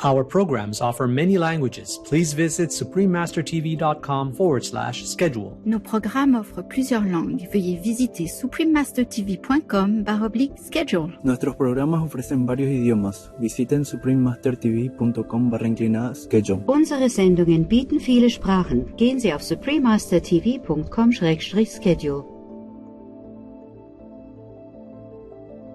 Our programs offer many languages. Please visit suprememastertv.com/schedule. Nos programmes offrent plusieurs langues. Veuillez visiter suprememastertv.com/schedule. Nuestros programas ofrecen varios idiomas. Visiten suprememastertv.com/schedule. Unsere Sendungen bieten viele Sprachen. Gehen Sie auf suprememastertv.com/schedule.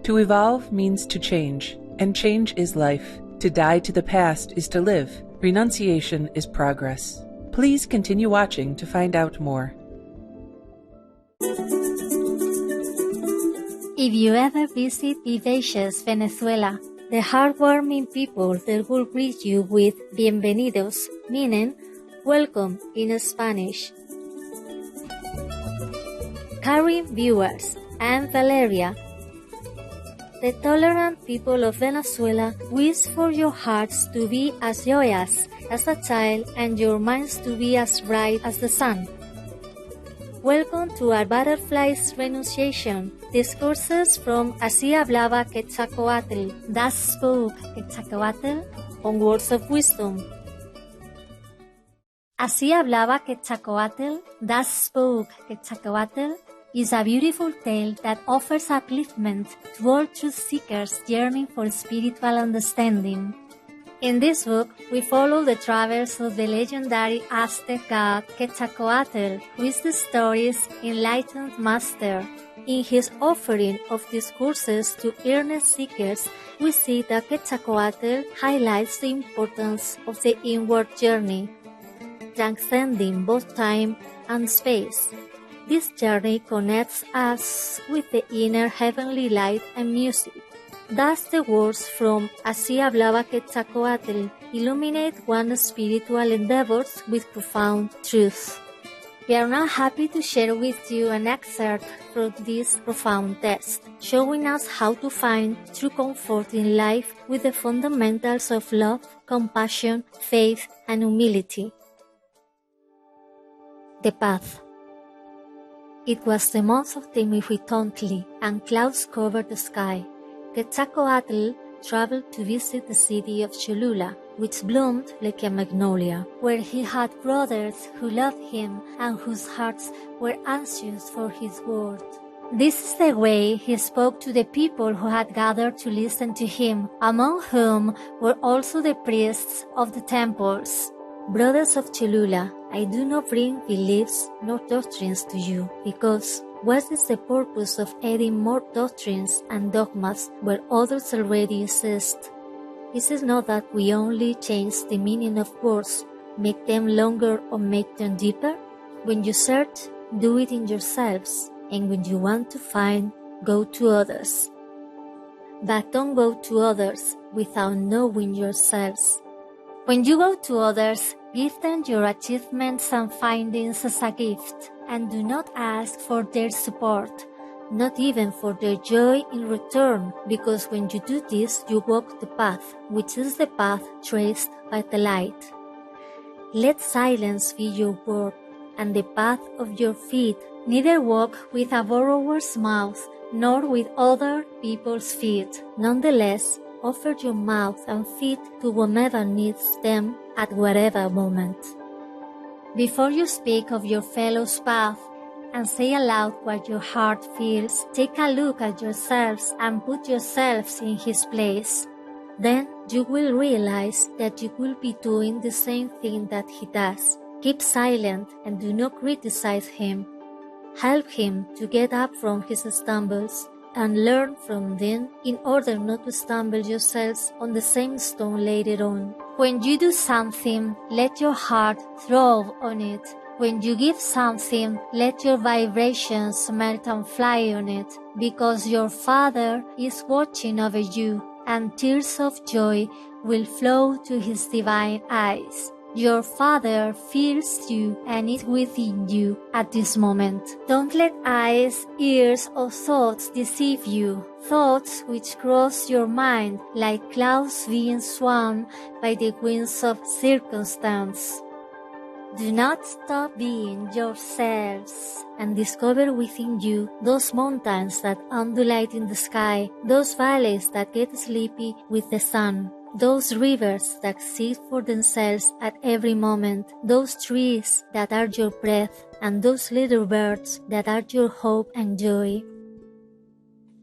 To evolve means to change, and change is life. To die to the past is to live. Renunciation is progress. Please continue watching to find out more. If you ever visit vivacious Venezuela, the heartwarming people there will greet you with bienvenidos, meaning welcome in Spanish. Caring viewers, I'm Valeria. The tolerant people of Venezuela wish for your hearts to be as joyous as a child and your minds to be as bright as the sun. Welcome to our Butterfly's Renunciation, Discourses from Así Hablaba Quetzalcóatl, Thus Spoke Quetzalcóatl, on Words of Wisdom. Así Hablaba Quetzalcóatl, Thus Spoke Quetzalcóatl is a beautiful tale that offers upliftment to all truth seekers yearning for spiritual understanding. In this book, we follow the travels of the legendary Aztec god Quetzalcóatl, who is the story's enlightened master. In his offering of discourses to earnest seekers, we see that Quetzalcóatl highlights the importance of the inward journey, transcending both time and space. This journey connects us with the inner heavenly light and music. Thus the words from Así Hablaba Quetzalcóatl illuminate one's spiritual endeavors with profound truth. We are now happy to share with you an excerpt from this profound text, showing us how to find true comfort in life with the fundamentals of love, compassion, faith, and humility. The Path. It was the month of Temiritontli, and clouds covered the sky. Quetzalcóatl traveled to visit the city of Cholula, which bloomed like a magnolia, where he had brothers who loved him and whose hearts were anxious for his word. This is the way he spoke to the people who had gathered to listen to him, among whom were also the priests of the temples. Brothers of Cholula, I do not bring beliefs nor doctrines to you, because what is the purpose of adding more doctrines and dogmas where others already exist? Is it not that we only change the meaning of words, make them longer or make them deeper? When you search, do it in yourselves, and when you want to find, go to others. But don't go to others without knowing yourselves. When you go to others, give them your achievements and findings as a gift, and do not ask for their support, not even for their joy in return, because when you do this, you walk the path, which is the path traced by the light. Let silence be your word, and the path of your feet. Neither walk with a borrower's mouth, nor with other people's feet. Nonetheless, offer your mouth and feet to whomever needs them at whatever moment. Before you speak of your fellow's path and say aloud what your heart feels, take a look at yourselves and put yourselves in his place. Then you will realize that you will be doing the same thing that he does. Keep silent and do not criticize him. Help him to get up from his stumbles and learn from them in order not to stumble yourselves on the same stone later on. When you do something, let your heart throb on it. When you give something, let your vibrations melt and fly on it, because your Father is watching over you, and tears of joy will flow to his divine eyes. Your Father feels you and is within you at this moment. Don't let eyes, ears, or thoughts deceive you, thoughts which cross your mind like clouds being swung by the winds of circumstance. Do not stop being yourselves and discover within you those mountains that undulate in the sky, those valleys that get sleepy with the sun, those rivers that seek for themselves at every moment, those trees that are your breath, and those little birds that are your hope and joy.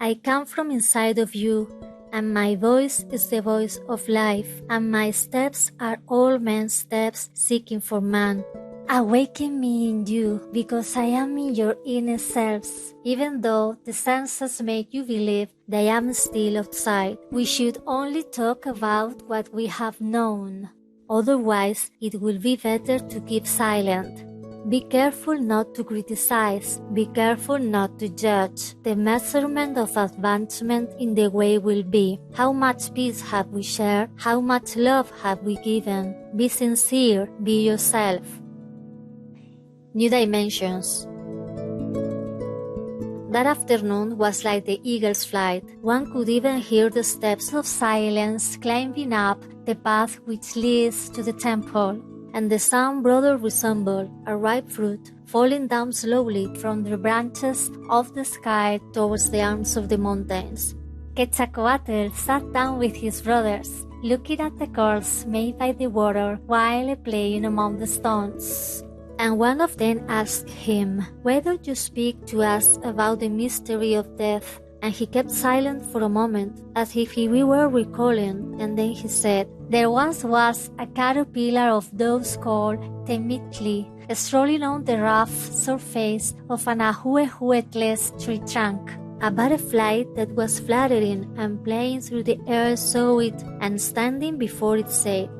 I come from inside of you, and my voice is the voice of life, and my steps are all men's steps seeking for man. Awaken me in you, because I am in your inner selves. Even though the senses make you believe that I am still outside, we should only talk about what we have known. Otherwise, it will be better to keep silent. Be careful not to criticize. Be careful not to judge. The measurement of advancement in the way will be, how much peace have we shared? How much love have we given? Be sincere. Be yourself. New dimensions. That afternoon was like the eagle's flight. One could even hear the steps of silence climbing up the path which leads to the temple, and the sound brother resembled a ripe fruit falling down slowly from the branches of the sky towards the arms of the mountains. Quetzalcóatl sat down with his brothers, looking at the curls made by the water while playing among the stones. And one of them asked him, "Why don't you speak to us about the mystery of death?" And he kept silent for a moment, as if he were recalling, and then he said, "There once was a caterpillar of those called Temitli, strolling on the rough surface of an ahuehuetless tree trunk. A butterfly that was fluttering and playing through the air saw it, and standing before it said,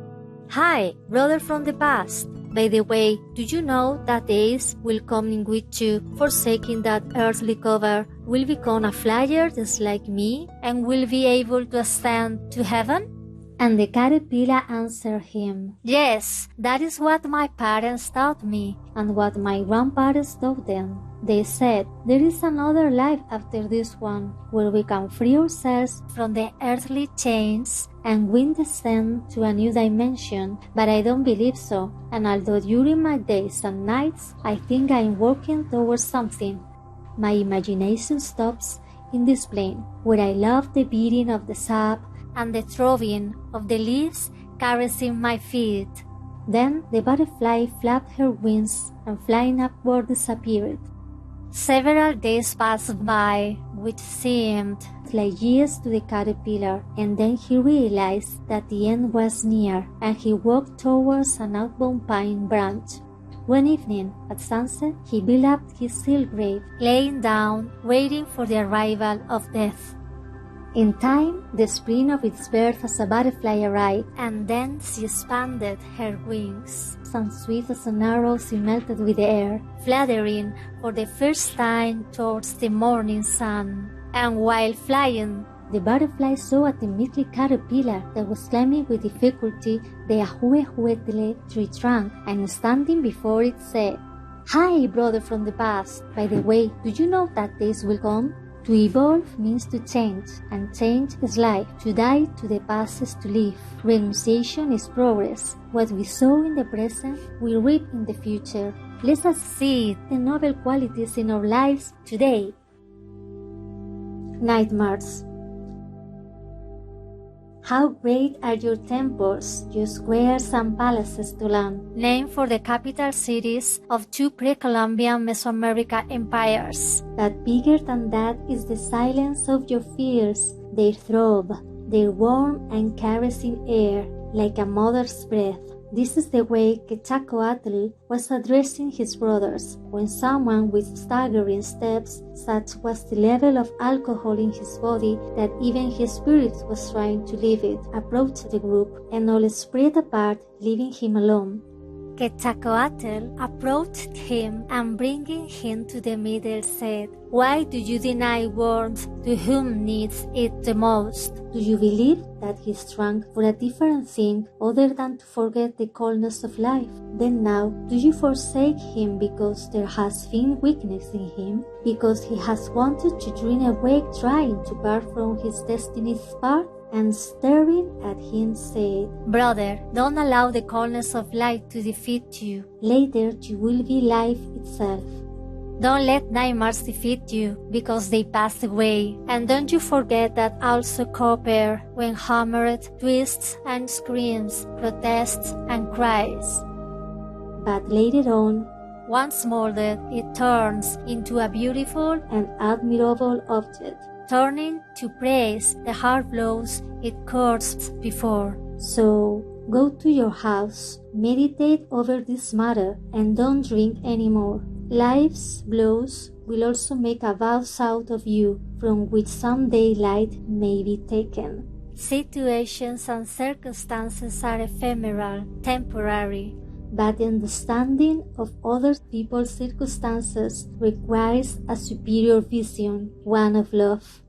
'Hi, brother from the past. By the way, do you know that days will come in which you, forsaking that earthly cover, will become a flyer just like me, and will be able to ascend to heaven?' And the caterpillar answered him, 'Yes, that is what my parents taught me, and what my grandparents taught them. They said, there is another life after this one, where we can free ourselves from the earthly chains and we descend to a new dimension, but I don't believe so, and although during my days and nights I think I am working towards something, my imagination stops in this plane, where I love the beating of the sap and the throbbing of the leaves caressing my feet.' Then the butterfly flapped her wings and flying upward disappeared. Several days passed by, which seemed like years to the caterpillar, and then he realized that the end was near, and he walked towards an outbound pine branch. One evening, at sunset, he built up his seal grave, laying down, waiting for the arrival of death. In time, the spring of its birth as a butterfly arrived, and then she expanded her wings, and swift as an arrow she melted with the air, fluttering for the first time towards the morning sun. And while flying, the butterfly saw a Temitli caterpillar that was climbing with difficulty the ahuehuetle tree trunk, and standing before it said, "Hi, brother from the past. By the way, do you know that days will come? To evolve means to change, and change is life. To die to the past is to live. Renunciation is progress. What we sow in the present, we reap in the future. Let us see the noble qualities in our lives today." Nightmares. How great are your temples, your squares and palaces, Tulan, named for the capital cities of two pre-Columbian Mesoamerican empires. But bigger than that is the silence of your fears, their throb, their warm and caressing air, like a mother's breath. This is the way Quetzalcóatl was addressing his brothers, when someone with staggering steps, such was the level of alcohol in his body that even his spirit was trying to leave it, approached the group, and all spread apart, leaving him alone. Quetzalcóatl approached him, and bringing him to the middle said, "Why do you deny warmth to whom needs it the most? Do you believe that he is drunk for a different thing other than to forget the coldness of life? Then now, do you forsake him because there has been weakness in him? Because he has wanted to drink awake trying to part from his destiny's part?" And staring at him said, "Brother, don't allow the coldness of life to defeat you. Later you will be life itself." Don't let nightmares defeat you, because they pass away. And don't you forget that also copper, when hammered, twists and screams, protests and cries. But later on, once molded, it turns into a beautiful and admirable object. Turning to praise the hard blows it cursed before. So, go to your house, meditate over this matter, and don't drink anymore. Life's blows will also make a vase out of you, from which someday light may be taken. Situations and circumstances are ephemeral, temporary. But the understanding of other people's circumstances requires a superior vision, one of love.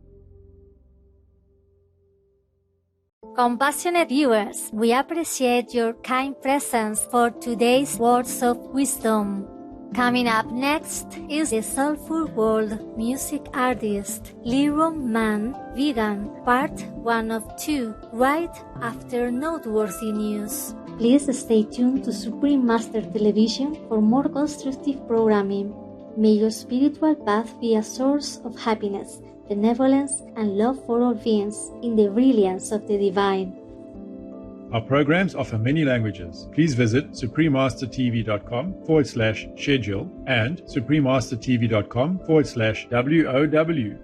Compassionate viewers, we appreciate your kind presence for today's words of wisdom. Coming up next is the Soulful World music artist, Little Man Vegan, part 1 of 2, right after noteworthy news. Please stay tuned to Supreme Master Television for more constructive programming. May your spiritual path be a source of happiness, benevolence, and love for all beings in the brilliance of the divine. Our programs offer many languages. Please visit suprememastertv.com/schedule and suprememastertv.com/WOW.